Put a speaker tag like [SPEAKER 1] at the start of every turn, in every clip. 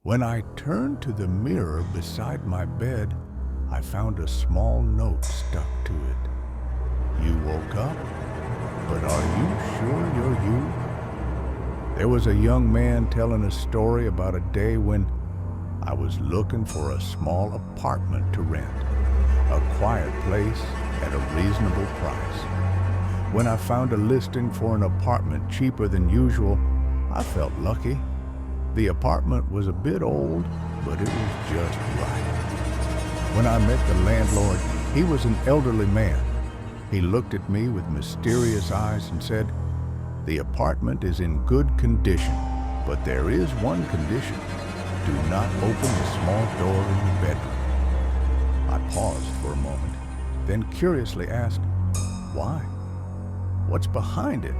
[SPEAKER 1] When I turned to the mirror beside my bed, I found a small note stuck to it. You woke up, but are you sure you're you? There was a young man telling a story about a day when I was looking for a small apartment to rent, a quiet place at a reasonable price. When I found a listing for an apartment cheaper than usual, I felt lucky. The apartment was a bit old, but it was just right. When I met the landlord, he was an elderly man. He looked at me with mysterious eyes and said, "The apartment is in good condition, but there is one condition. Do not open the small door in your bedroom." I paused for a moment, then curiously asked, "Why? What's behind it?"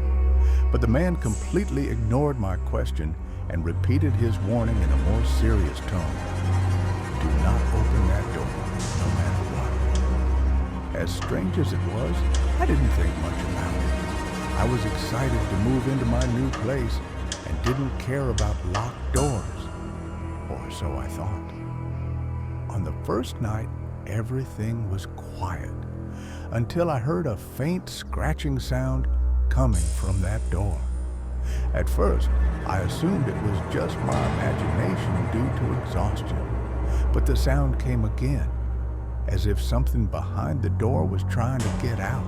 [SPEAKER 1] But the man completely ignored my question and repeated his warning in a more serious tone. Do not open that door, no matter what. As strange as it was, I didn't think much about it. I was excited to move into my new place and didn't care about locked doors. Or so I thought. On the first night, everything was quiet until I heard a faint scratching sound coming from that door. At first, I assumed it was just my imagination due to exhaustion, but the sound came again, as if something behind the door was trying to get out.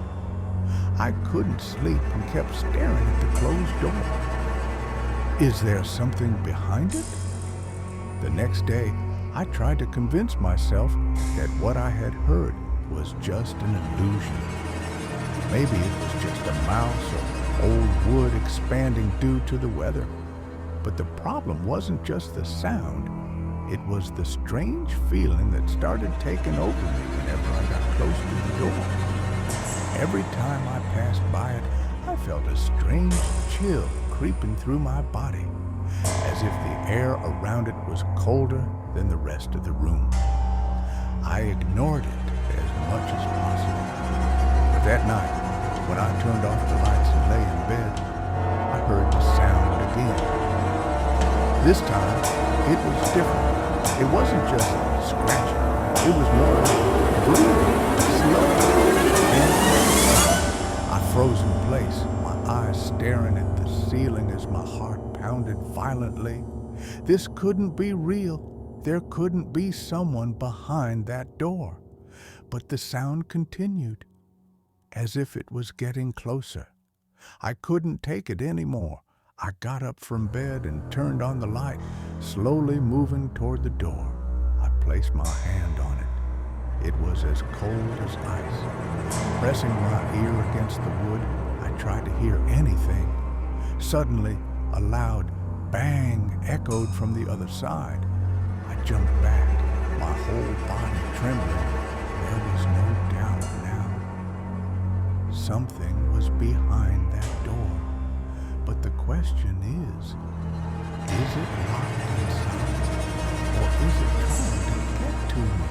[SPEAKER 1] I couldn't sleep and kept staring at the closed door. Is there something behind it? The next day, I tried to convince myself that what I had heard was just an illusion. Maybe it was just a mouse or old wood expanding due to the weather. But the problem wasn't just the sound. It was the strange feeling that started taking over me whenever I got close to the door. Every time I passed by it, I felt a strange chill creeping through my body, as if the air around it was colder than the rest of the room. I ignored it as much as possible. But that night, when I turned off the lights and lay in bed, I heard the sound again. This time, it was different. It wasn't just scratching. It was more breathing, slow. I froze in place, my eyes staring at the ceiling as my heart pounded violently. This couldn't be real. There couldn't be someone behind that door. But the sound continued, as if it was getting closer. I couldn't take it anymore. I got up from bed and turned on the light, slowly moving toward the door. I placed my hand on it. It was as cold as ice. Pressing my ear against the wood, I tried to hear anything. Suddenly, a loud bang echoed from the other side. I jumped back, my whole body trembling. There was no doubt now. Something was behind that door. But the question is it locked inside? Or is it trying to get to me?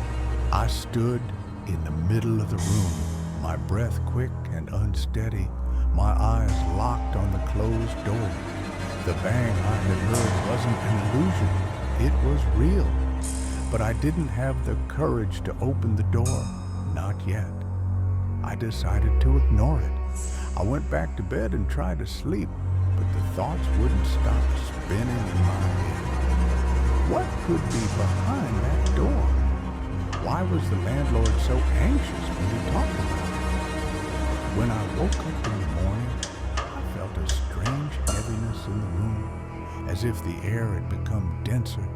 [SPEAKER 1] I stood in the middle of the room, my breath quick and unsteady, my eyes locked on the closed door. The bang I had heard wasn't an illusion. It was real. But I didn't have the courage to open the door. Not yet. I decided to ignore it. I went back to bed and tried to sleep, but the thoughts wouldn't stop spinning in my head. What could be behind that door? Why was the landlord so anxious when he talked about it? When I woke up in the morning, I felt a strange heaviness in the room, as if the air had become denser.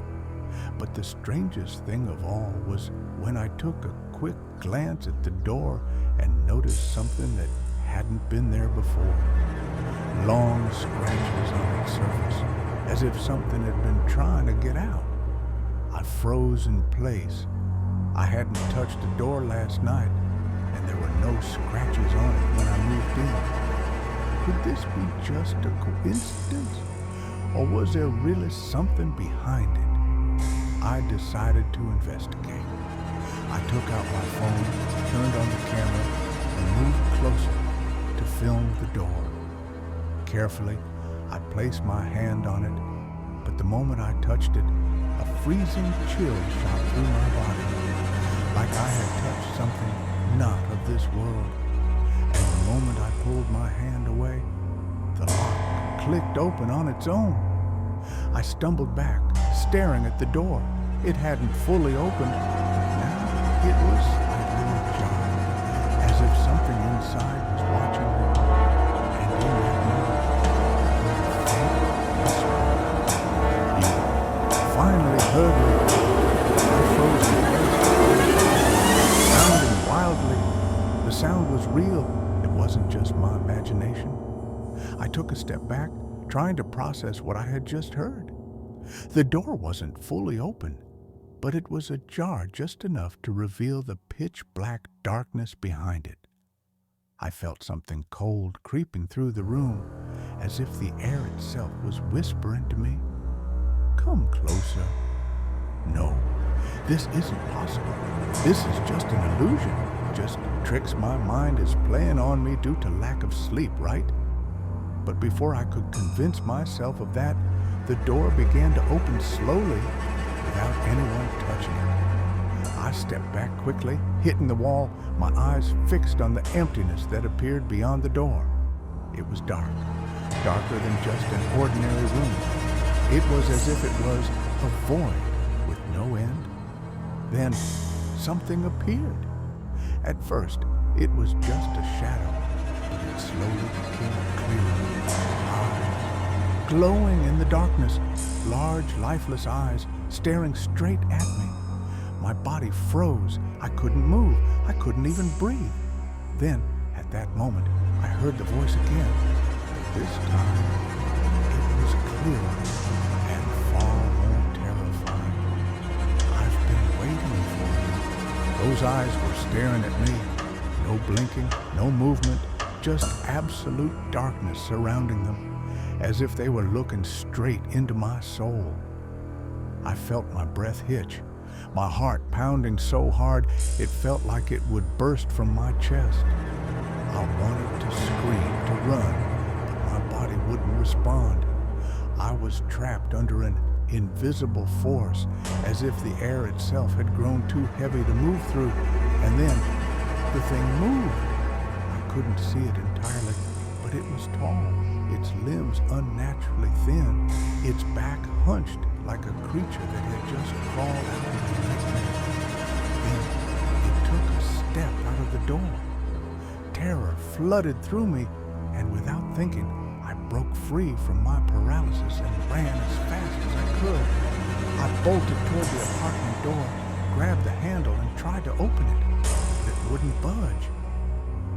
[SPEAKER 1] But the strangest thing of all was when I took a quick glance at the door and noticed something that hadn't been there before. Long scratches on its surface, as if something had been trying to get out. I froze in place. I hadn't touched the door last night, and there were no scratches on it when I moved in. Could this be just a coincidence? Or was there really something behind it? I decided to investigate. I took out my phone, turned on the camera, and moved closer to film the door. Carefully, I placed my hand on it, but the moment I touched it, a freezing chill shot through my body, like I had touched something not of this world. And the moment I pulled my hand away, the lock clicked open on its own. I stumbled back, staring at the door. It hadn't fully opened, but now it was slightly ajar, as if something inside was watching me. And in that moment, I heard a faint whisper. You finally heard me. I froze in place, sounding wildly. The sound was real. It wasn't just my imagination. I took a step back, trying to process what I had just heard. The door wasn't fully open, but it was ajar just enough to reveal the pitch-black darkness behind it. I felt something cold creeping through the room, as if the air itself was whispering to me, "Come closer." No, this isn't possible. This is just an illusion, just tricks my mind is playing on me due to lack of sleep, right? But before I could convince myself of that, the door began to open slowly without anyone touching it. I stepped back quickly, hitting the wall, my eyes fixed on the emptiness that appeared beyond the door. It was dark, darker than just an ordinary room. It was as if it was a void with no end. Then something appeared. At first, it was just a shadow, but it slowly became clearer. Eyes, glowing in the darkness, large, lifeless eyes staring straight at me. My body froze. I couldn't move. I couldn't even breathe. Then, at that moment, I heard the voice again. But this time, it was clearer and far more terrifying. I've been waiting for you. Those eyes were staring at me. No blinking, no movement, just absolute darkness surrounding them, as if they were looking straight into my soul. I felt my breath hitch, my heart pounding so hard it felt like it would burst from my chest. I wanted to scream, to run, but my body wouldn't respond. I was trapped under an invisible force, as if the air itself had grown too heavy to move through, and then the thing moved. I couldn't see it entirely, but it was tall, its limbs unnaturally thin, its back hunched like a creature that had just crawled out of a nightmare. Then it took a step out of the door. Terror flooded through me, and without thinking, I broke free from my paralysis and ran as fast as I could. I bolted toward the apartment door, grabbed the handle, and tried to open it, but it wouldn't budge.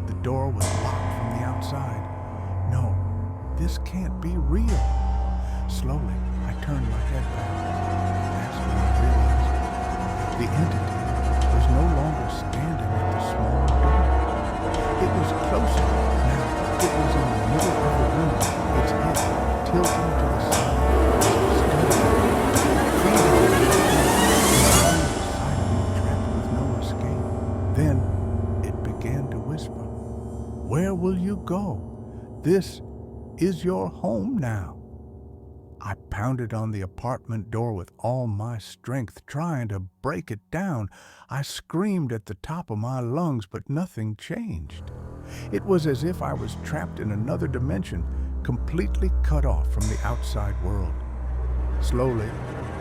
[SPEAKER 1] The door was locked from the outside. No, this can't be real. Slowly, I turned my head back. That's when I realized the entity was no longer standing at the small door. It was closer. Now, it was in the middle of the room, its head tilting to the side, trapped with no escape. Then it began to whisper, "Where will you go? This is your home now." I pounded on the apartment door with all my strength, trying to break it down. I screamed at the top of my lungs, but nothing changed. It was as if I was trapped in another dimension, completely cut off from the outside world. Slowly,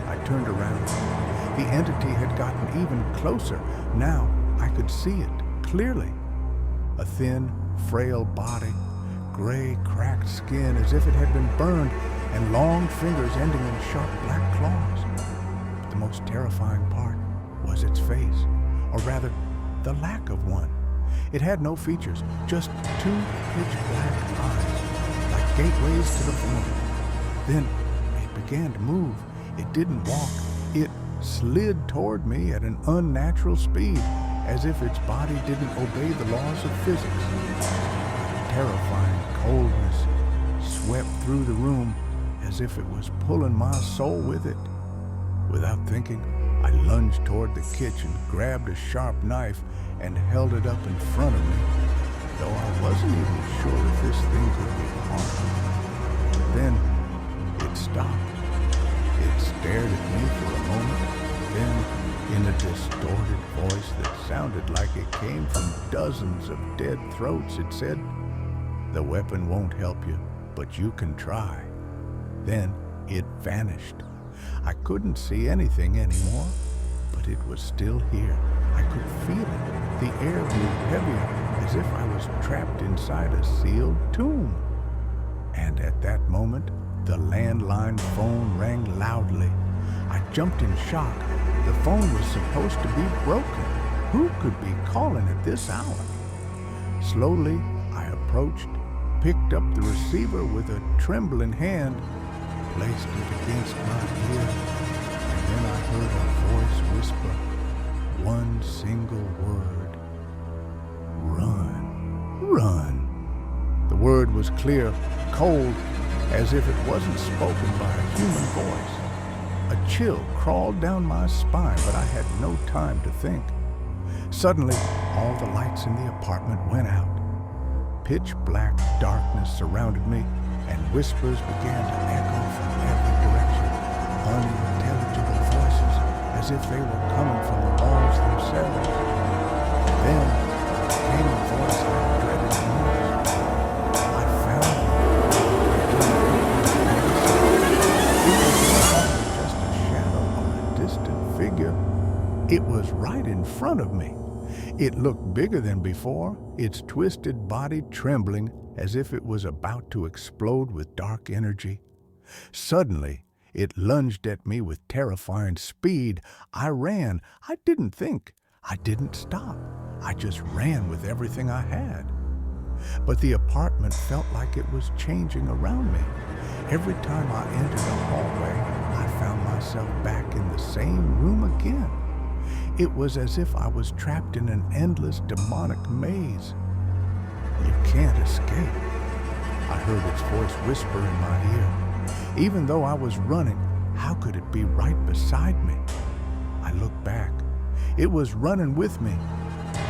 [SPEAKER 1] I turned around. The entity had gotten even closer. Now I could see it clearly. A thin, frail body, gray, cracked skin as if it had been burned, and long fingers ending in sharp black claws. But the most terrifying part was its face, or rather, the lack of one. It had no features, just two pitch-black eyes, like gateways to the void. Then it began to move. It didn't walk. It slid toward me at an unnatural speed, as if its body didn't obey the laws of physics. Terrifying coldness swept through the room, as if it was pulling my soul with it. Without thinking, I lunged toward the kitchen, grabbed a sharp knife, and held it up in front of me, though I wasn't even sure if this thing could be harmed. But then, it stopped. It stared at me for a moment, distorted voice that sounded like it came from dozens of dead throats. It said, "The weapon won't help you, but you can try." Then it vanished. I couldn't see anything anymore, but it was still here. I could feel it. The air grew heavier, as if I was trapped inside a sealed tomb. And at that moment, the landline phone rang loudly. I jumped in shock. The phone was supposed to be broken. Who could be calling at this hour? Slowly, I approached, picked up the receiver with a trembling hand, placed it against my ear, and then I heard a voice whisper one single word: "Run, run." The word was clear, cold, as if it wasn't spoken by a human voice. A chill crawled down my spine, but I had no time to think. Suddenly, all the lights in the apartment went out. Pitch black darkness surrounded me, and whispers began to echo from every direction, unintelligible voices, as if they were coming from the walls themselves. Then came a voice I dreaded most. "I found you." It wasn't just a shadow or a distant figure. It was right in front of me. It looked bigger than before, its twisted body trembling as if it was about to explode with dark energy. Suddenly, it lunged at me with terrifying speed. I ran. I didn't think. I didn't stop. I just ran with everything I had. But the apartment felt like it was changing around me. Every time I entered a hallway, I found myself back in the same room again. It was as if I was trapped in an endless demonic maze. "You can't escape," I heard its voice whisper in my ear. Even though I was running, how could it be right beside me? I looked back. It was running with me,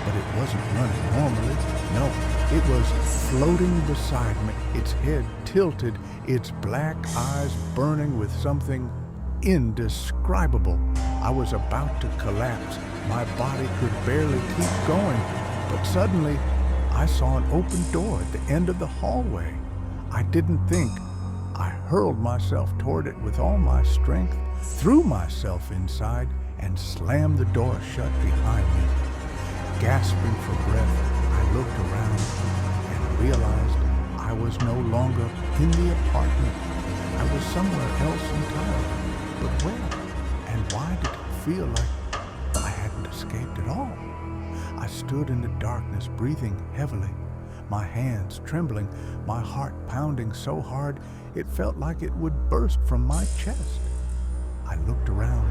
[SPEAKER 1] but it wasn't running normally. No, it was floating beside me, its head tilted, its black eyes burning with something indescribable. I was about to collapse. My body could barely keep going, but suddenly I saw an open door at the end of the hallway. I didn't think. I hurled myself toward it with all my strength, threw myself inside, and slammed the door shut behind me. Gasping for breath, I looked around and realized I was no longer in the apartment. I was somewhere else entirely. But where and why did it feel like I hadn't escaped at all? I stood in the darkness, breathing heavily, my hands trembling, my heart pounding so hard it felt like it would burst from my chest. I looked around.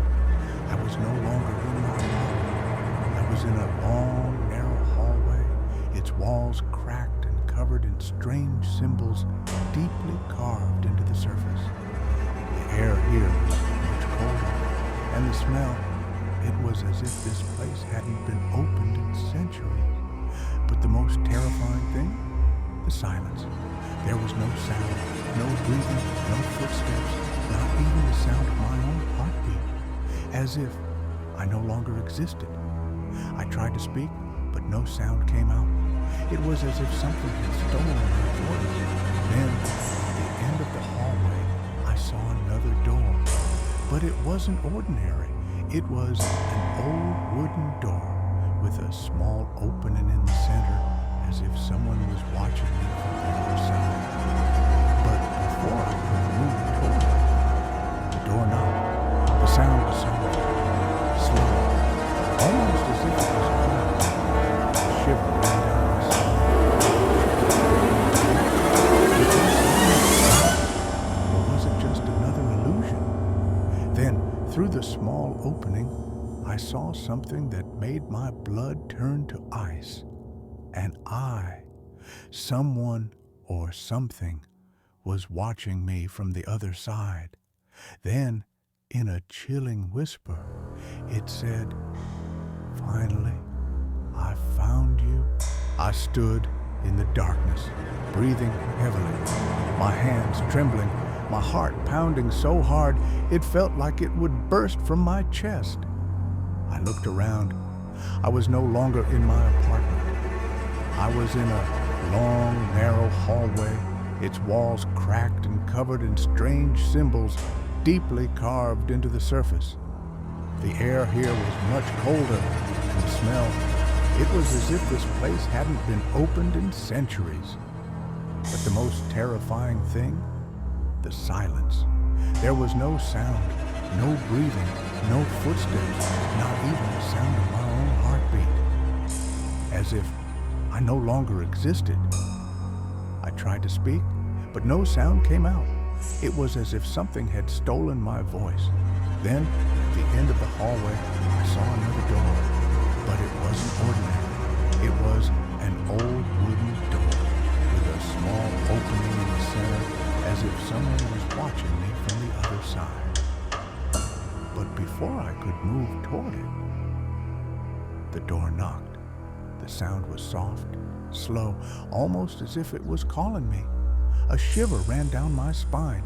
[SPEAKER 1] I was no longer in my apartment. I was in a long, narrow hallway, its walls cracked and covered in strange symbols deeply carved into the surface. The air here was much colder, and the smell, it was as if this place hadn't been opened in centuries. But the most terrifying thing? The silence. There was no sound, no breathing, no footsteps, not even the sound of my own heartbeat. As if I no longer existed. I tried to speak, but no sound came out. It was as if something had stolen my voice. Then, at the end of the hallway, I saw another door. But it wasn't ordinary. It was an old wooden door with a small opening in the center, as if someone was watching me from the other side. But before I could move toward it, the door knocked. The sound was soft, slow, almost as if it was calling. A shiver ran down my spine. Or was it just another illusion? Then, through the small opening, I saw something that made my blood turn to ice. And someone or something, was watching me from the other side. Then, in a chilling whisper, it said, "Finally, I found you." I stood in the darkness, breathing heavily, my hands trembling, my heart pounding so hard it felt like it would burst from my chest. I looked around. I was no longer in my apartment. I was in a long, narrow hallway, its walls cracked and covered in strange symbols deeply carved into the surface. The air here was much colder, and the smell, it was as if this place hadn't been opened in centuries. But the most terrifying thing? The silence. There was no sound, no breathing, no footsteps, not even the sound of my own heartbeat. As if I no longer existed. I tried to speak, but no sound came out. It was as if something had stolen my voice. Then, at the end of the hallway, I saw another door, but it wasn't ordinary. It was an old wooden door with a small opening in the center, as if someone was watching me from the other side. But before I could move toward it, the door knocked. The sound was soft, slow, almost as if it was calling me. A shiver ran down my spine.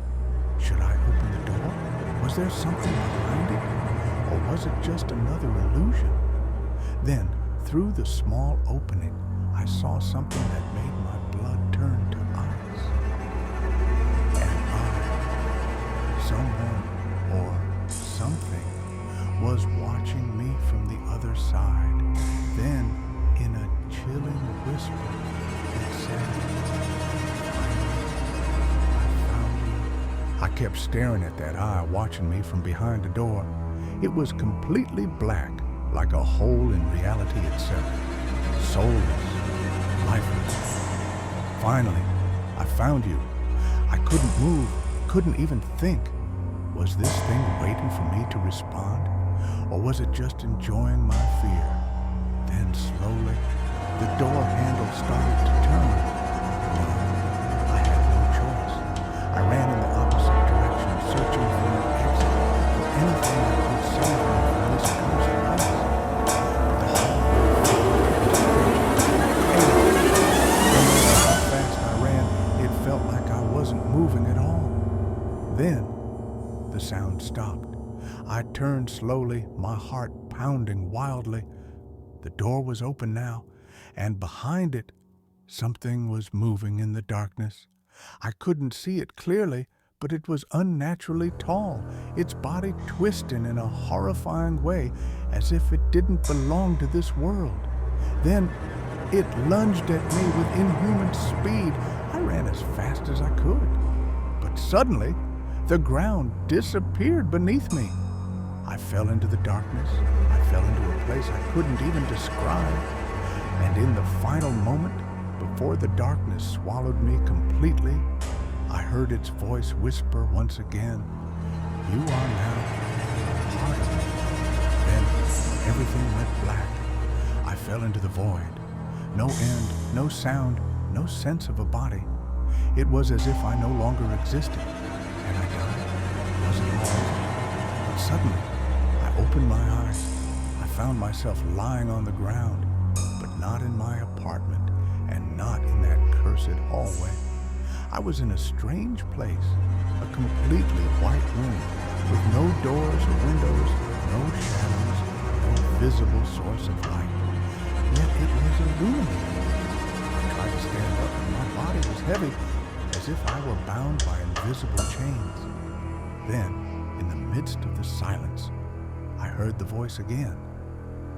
[SPEAKER 1] Should I open the door? Was there something behind it? Or was it just another illusion? Then, through the small opening, I saw something that made my blood turn to ice. And someone, or something, was watching me from the other side. Then, in a chilling whisper, it said, I kept staring at that eye watching me from behind the door. It was completely black, like a hole in reality itself. Soulless, lifeless. Finally, I found you. I couldn't move, couldn't even think. Was this thing waiting for me to respond? Or was it just enjoying my fear? Then slowly, the door handle started to turn. No, I had no choice. I ran in the opposite direction, searching for an exit, for anything that could save me from this cursed place. But the hallway no matter how fast I ran, it felt like I wasn't moving at all. Then, the sound stopped. I turned slowly, my heart pounding wildly. The door was open now, and behind it, something was moving in the darkness. I couldn't see it clearly, but it was unnaturally tall, its body twisting in a horrifying way, as if it didn't belong to this world. Then it lunged at me with inhuman speed. I ran as fast as I could. But suddenly, the ground disappeared beneath me. I fell into the darkness. I fell into a place I couldn't even describe. And in the final moment, before the darkness swallowed me completely, I heard its voice whisper once again, "You are now a part of me." Then everything went black. I fell into the void. No end, no sound, no sense of a body. It was as if I no longer existed. Had I died? Was it all over? But suddenly, I opened my eyes. I found myself lying on the ground, but not in my apartment and not in that cursed hallway. I was in a strange place, a completely white room, with no doors or windows, no shadows, no visible source of light. Yet it was illuminated. I tried to stand up, and my body was heavy, as if I were bound by invisible chains. Then, in the midst of the silence, I heard the voice again.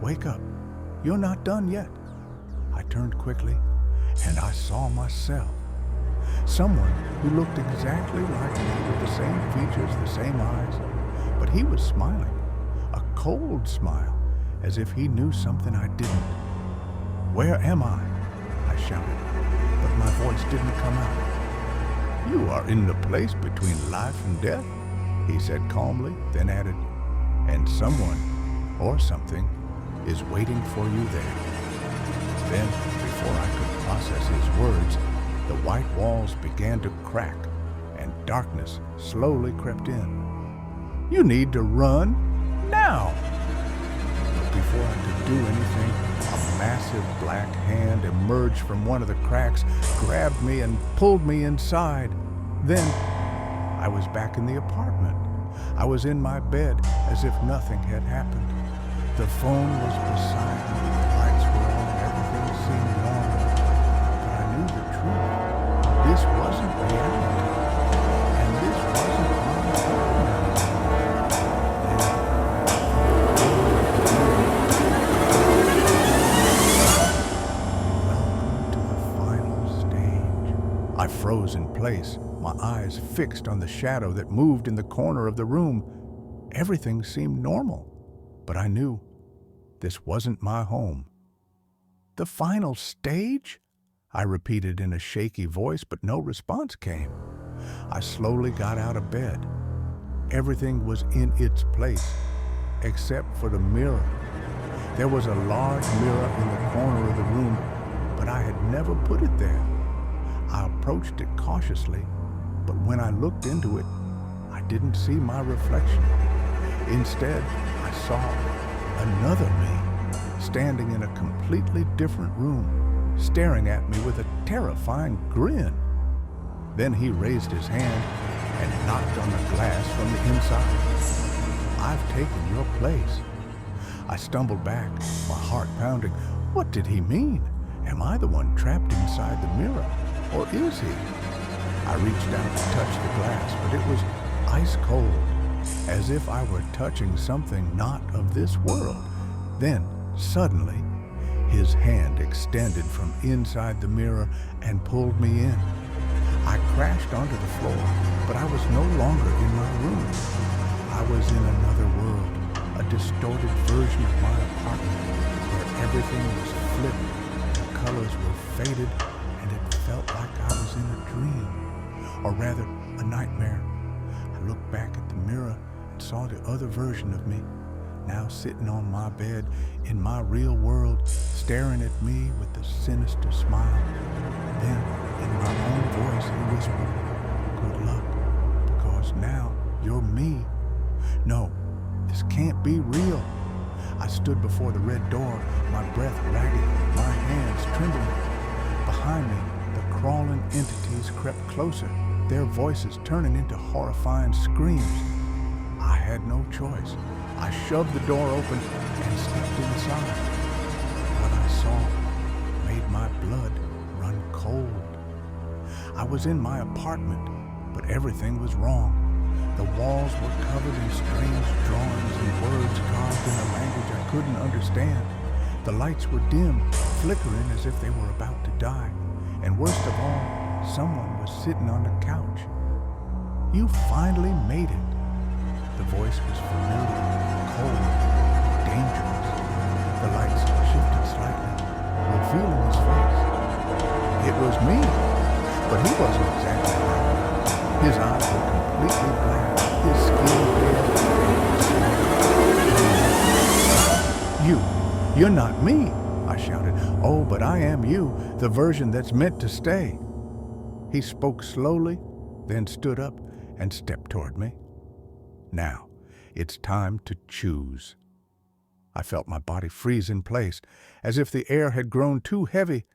[SPEAKER 1] "Wake up. You're not done yet." I turned quickly, and I saw myself. Someone who looked exactly like me with the same features, the same eyes, but he was smiling, a cold smile, as if he knew something I didn't. "Where am I?" I shouted, but my voice didn't come out. "You are in the place between life and death," he said calmly, then added, "and someone, or something, is waiting for you there." Then, before I could process his words, the white walls began to crack, and darkness slowly crept in. "You need to run, now!" But before I could do anything, a massive black hand emerged from one of the cracks, grabbed me and pulled me inside. Then, I was back in the apartment. I was in my bed as if nothing had happened. The phone was beside me, the lights were on, everything seemed normal. But I knew the truth. This wasn't reality. And this wasn't my home. Welcome to the final stage. I froze in place, my eyes fixed on the shadow that moved in the corner of the room. Everything seemed normal, but I knew this wasn't my home. The final stage? I repeated in a shaky voice, but no response came. I slowly got out of bed. Everything was in its place, except for the mirror. There was a large mirror in the corner of the room, but I had never put it there. I approached it cautiously, but when I looked into it, I didn't see my reflection. Instead, I saw another me, standing in a completely different room, staring at me with a terrifying grin. Then he raised his hand and knocked on the glass from the inside. "I've taken your place." I stumbled back, my heart pounding. What did he mean? Am I the one trapped inside the mirror? Or is he? I reached out to touch the glass, but it was ice cold, as if I were touching something not of this world. Then, suddenly, his hand extended from inside the mirror and pulled me in. I crashed onto the floor, but I was no longer in my room. I was in another world, a distorted version of my apartment, where everything was flipped, the colors were faded, and it felt like I was in a dream, or rather, a nightmare. I looked back at the mirror and saw the other version of me, now sitting on my bed in my real world, staring at me with a sinister smile. Then, in my own voice, he whispered, "Good luck, because now you're me." No, this can't be real. I stood before the red door, my breath ragged, my hands trembling. Behind me, the crawling entities crept closer, their voices turning into horrifying screams. I had no choice. I shoved the door open and stepped inside. What I saw made my blood run cold. I was in my apartment, but everything was wrong. The walls were covered in strange drawings and words carved in a language I couldn't understand. The lights were dim, flickering as if they were about to die. And worst of all, someone was sitting on the couch. "You finally made it." The voice was familiar, cold, dangerous. The lights shifted slightly, revealing his face. It was me, but he wasn't exactly like me. His eyes were completely black, his skin bare. You're not me, I shouted. "Oh, but I am you, the version that's meant to stay." He spoke slowly, then stood up and stepped toward me. "Now, it's time to choose." I felt my body freeze in place, as if the air had grown too heavy.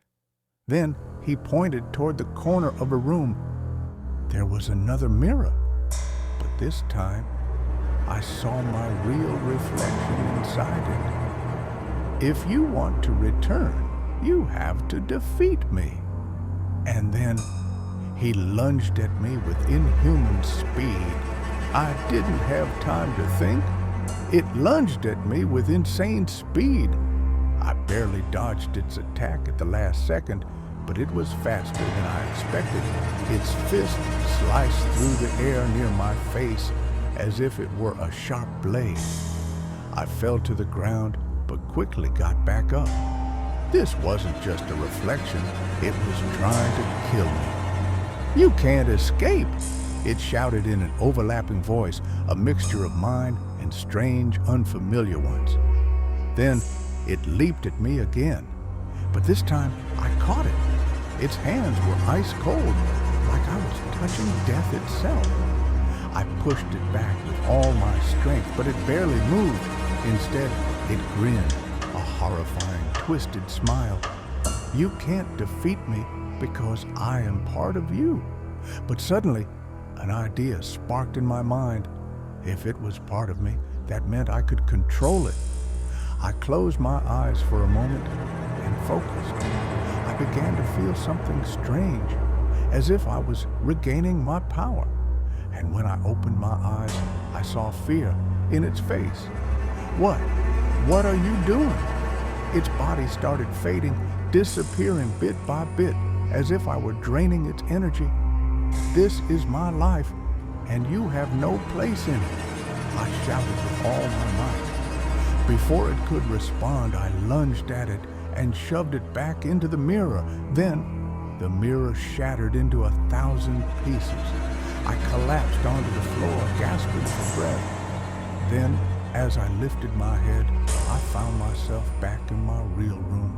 [SPEAKER 1] Then he pointed toward the corner of a room. There was another mirror, but this time I saw my real reflection inside it. "If you want to return, you have to defeat me." And then he lunged at me with inhuman speed. I didn't have time to think. It lunged at me with insane speed. I barely dodged its attack at the last second, but it was faster than I expected. Its fist sliced through the air near my face as if it were a sharp blade. I fell to the ground, but quickly got back up. This wasn't just a reflection, it was trying to kill me. "You can't escape!" It shouted in an overlapping voice, a mixture of mine and strange, unfamiliar ones. Then it leaped at me again, but this time I caught it. Its hands were ice cold, like I was touching death itself. I pushed it back with all my strength, but it barely moved. Instead, it grinned, a horrifying, twisted smile. "You can't defeat me because I am part of you." But suddenly, an idea sparked in my mind. If it was part of me, that meant I could control it. I closed my eyes for a moment and focused. I began to feel something strange, as if I was regaining my power. And when I opened my eyes, I saw fear in its face. What? What are you doing? Its body started fading, disappearing bit by bit, as if I were draining its energy. This is my life, and you have no place in it, I shouted with all my might. Before it could respond, I lunged at it and shoved it back into the mirror. Then, the mirror shattered into 1,000 pieces. I collapsed onto the floor, gasping for breath. Then, as I lifted my head, I found myself back in my real room.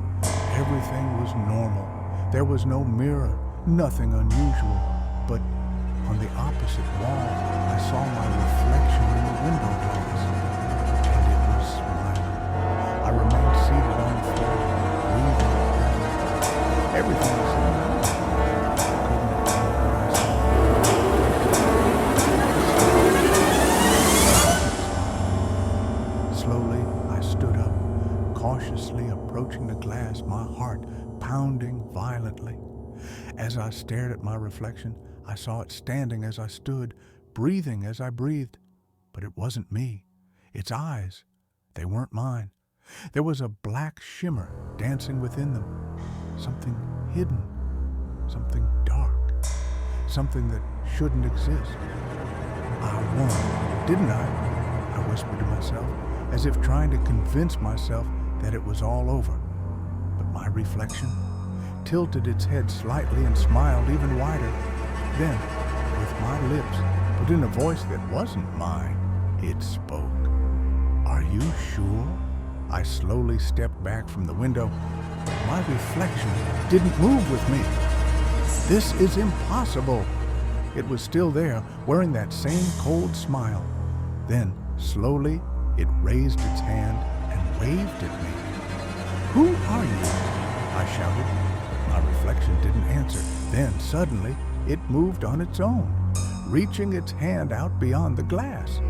[SPEAKER 1] Everything was normal. There was no mirror, nothing unusual. But on the opposite wall, I saw my reflection in the window glass, and it was smiling. I remained seated on the floor, breathing heavily. Everything was normal. I couldn't believe what I saw. Slowly, I stood up, cautiously approaching the glass, my heart pounding violently. As I stared at my reflection, I saw it standing as I stood, breathing as I breathed. But it wasn't me. Its eyes, they weren't mine. There was a black shimmer dancing within them. Something hidden, something dark, something that shouldn't exist. I won, didn't I? I whispered to myself, as if trying to convince myself that it was all over. But my reflection tilted its head slightly and smiled even wider. Then, with my lips, but in a voice that wasn't mine, it spoke. Are you sure? I slowly stepped back from the window, but my reflection didn't move with me. This is impossible. It was still there, wearing that same cold smile. Then, slowly, it raised its hand and waved at me. Who are you? I shouted, but my reflection didn't answer. Then, suddenly, it moved on its own, reaching its hand out beyond the glass.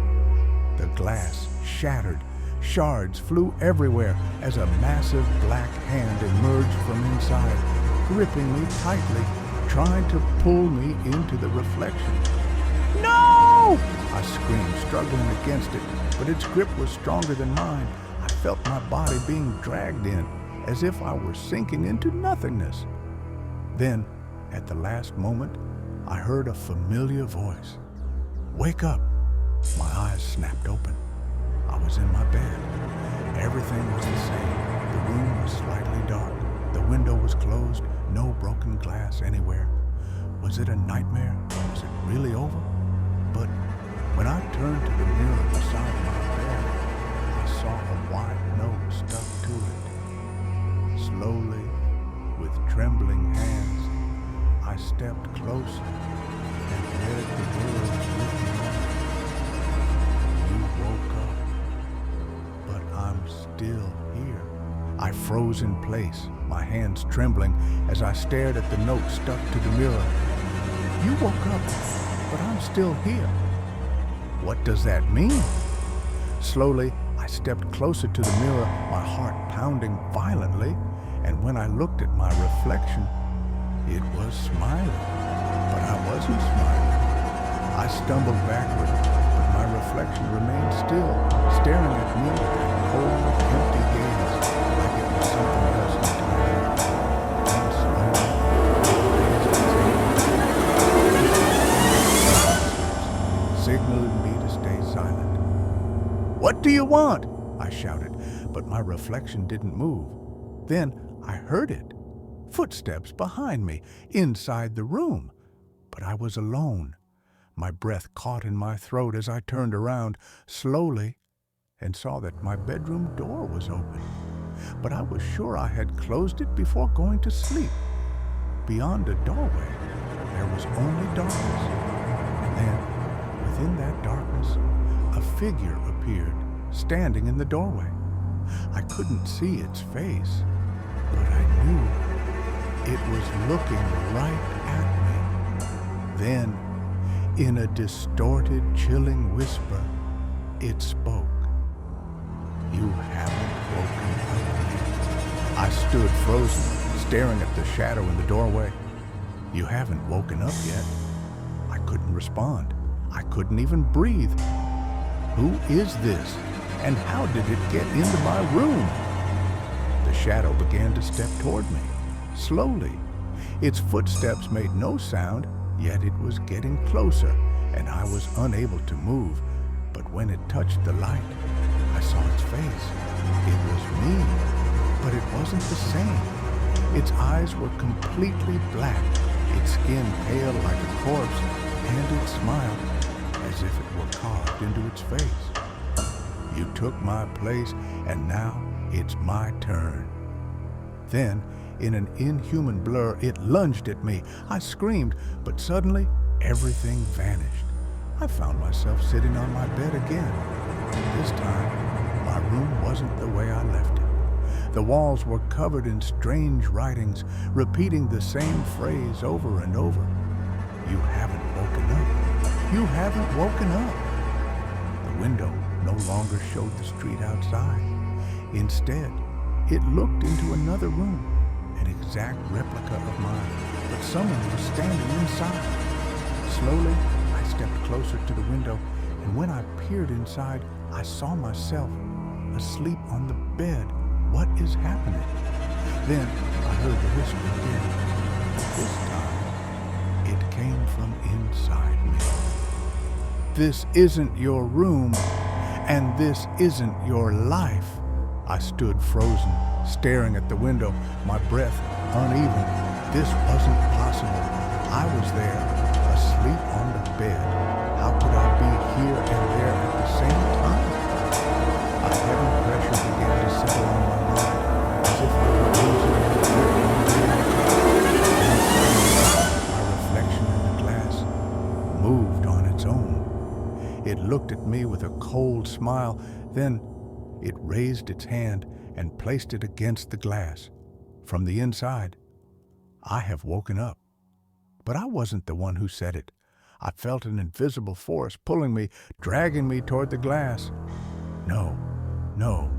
[SPEAKER 1] The glass shattered. Shards flew everywhere as a massive black hand emerged from inside, gripping me tightly, trying to pull me into the reflection. No! I screamed, struggling against it, but its grip was stronger than mine. I felt my body being dragged in, as if I were sinking into nothingness. Then, at the last moment, I heard a familiar voice. Wake up! My eyes snapped open. I was in my bed. Everything was the same. The room was slightly dark. The window was closed. No broken glass anywhere. Was it a nightmare? Was it really over? But when I turned to the mirror beside my bed, I saw a white note stuck to it. Slowly, with trembling hands, I stepped closer and read the words written on it. You woke up, but I'm still here. I froze in place, my hands trembling as I stared at the note stuck to the mirror. You woke up, but I'm still here. What does that mean? Slowly, I stepped closer to the mirror, my heart pounding violently, and when I looked at my reflection, it was smiling, but I wasn't smiling. I stumbled backward, but my reflection remained still, staring at me with that cold, empty gaze, like it was something else entirely. Then slowly, signaling me to stay silent. What do you want? I shouted, but my reflection didn't move. Then I heard it. Footsteps behind me, inside the room. But I was alone. My breath caught in my throat as I turned around slowly and saw that my bedroom door was open. But I was sure I had closed it before going to sleep. Beyond the doorway, there was only darkness. And then, within that darkness, a figure appeared, standing in the doorway. I couldn't see its face, but I knew it was looking right at me. Then, in a distorted, chilling whisper, it spoke. You haven't woken stood frozen, staring at the shadow in the doorway. "You haven't woken up yet." I couldn't respond. I couldn't even breathe. "Who is this? And how did it get into my room?" The shadow began to step toward me, slowly. Its footsteps made no sound, yet it was getting closer, and I was unable to move. But when it touched the light, I saw its face. It was me, but it wasn't the same. Its eyes were completely black, its skin pale like a corpse, and it smiled as if it were carved into its face. "You took my place, and now it's my turn." Then, in an inhuman blur, it lunged at me. I screamed, but suddenly everything vanished. I found myself sitting on my bed again. This time, my room wasn't the way I left it. The walls were covered in strange writings, repeating the same phrase over and over. "You haven't woken up. You haven't woken up." The window no longer showed the street outside. Instead, it looked into another room, an exact replica of mine, but someone was standing inside. Slowly, I stepped closer to the window, and when I peered inside, I saw myself asleep on the bed. What is happening? Then I heard the whisper again. This time, it came from inside me. "This isn't your room, and this isn't your life." I stood frozen, staring at the window, my breath uneven. This wasn't possible. I was there, asleep on the bed. How could I be here and there at the same time? A heavy pressure began to settle on my mind, as if I were losing a grip on reality. My reflection in the glass moved on its own. It looked at me with a cold smile, then it raised its hand and placed it against the glass. From the inside, "I have woken up." But I wasn't the one who said it. I felt an invisible force pulling me, dragging me toward the glass. No,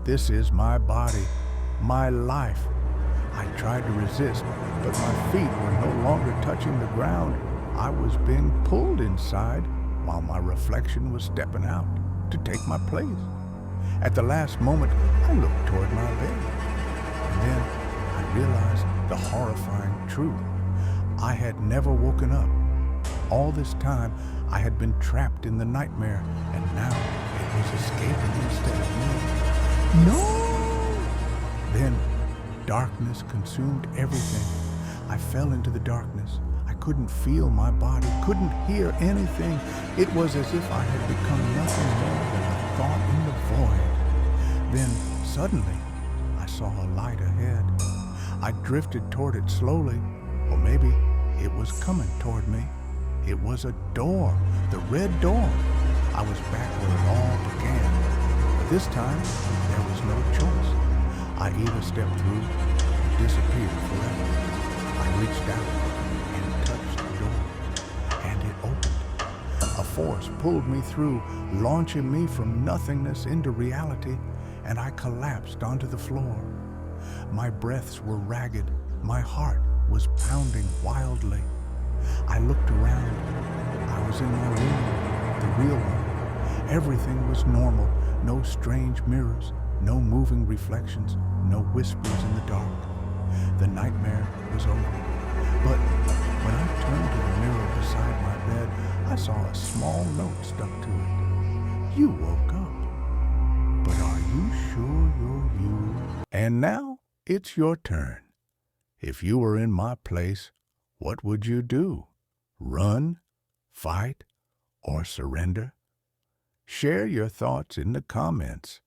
[SPEAKER 1] this is my body, my life. I tried to resist, but my feet were no longer touching the ground. I was being pulled inside while my reflection was stepping out to take my place. At the last moment, I looked toward my bed, and then I realized the horrifying truth. I had never woken up. All this time, I had been trapped in the nightmare, and now it was escaping instead of me. No! Then, darkness consumed everything. I fell into the darkness. I couldn't feel my body, couldn't hear anything. It was as if I had become nothing more than a thought in the void. Then, suddenly, I saw a light ahead. I drifted toward it slowly, or maybe it was coming toward me. It was a door, the red door. I was back where it all began. But this time, there was no choice. I either stepped through or disappeared forever. I reached out and touched the door, and it opened. A force pulled me through, launching me from nothingness into reality, and I collapsed onto the floor. My breaths were ragged. My heart was pounding wildly. I looked around. I was in my room, the real one. Everything was normal. No strange mirrors, no moving reflections, no whispers in the dark. The nightmare was over. But when I turned to the mirror beside my bed, I saw a small note stuck to it. "You woke up, but are you sure you're you?" And now it's your turn. If you were in my place, what would you do? Run, fight, or surrender? Share your thoughts in the comments.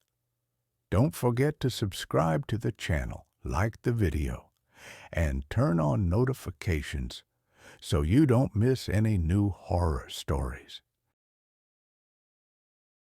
[SPEAKER 1] Don't forget to subscribe to the channel, like the video, and turn on notifications so you don't miss any new horror stories.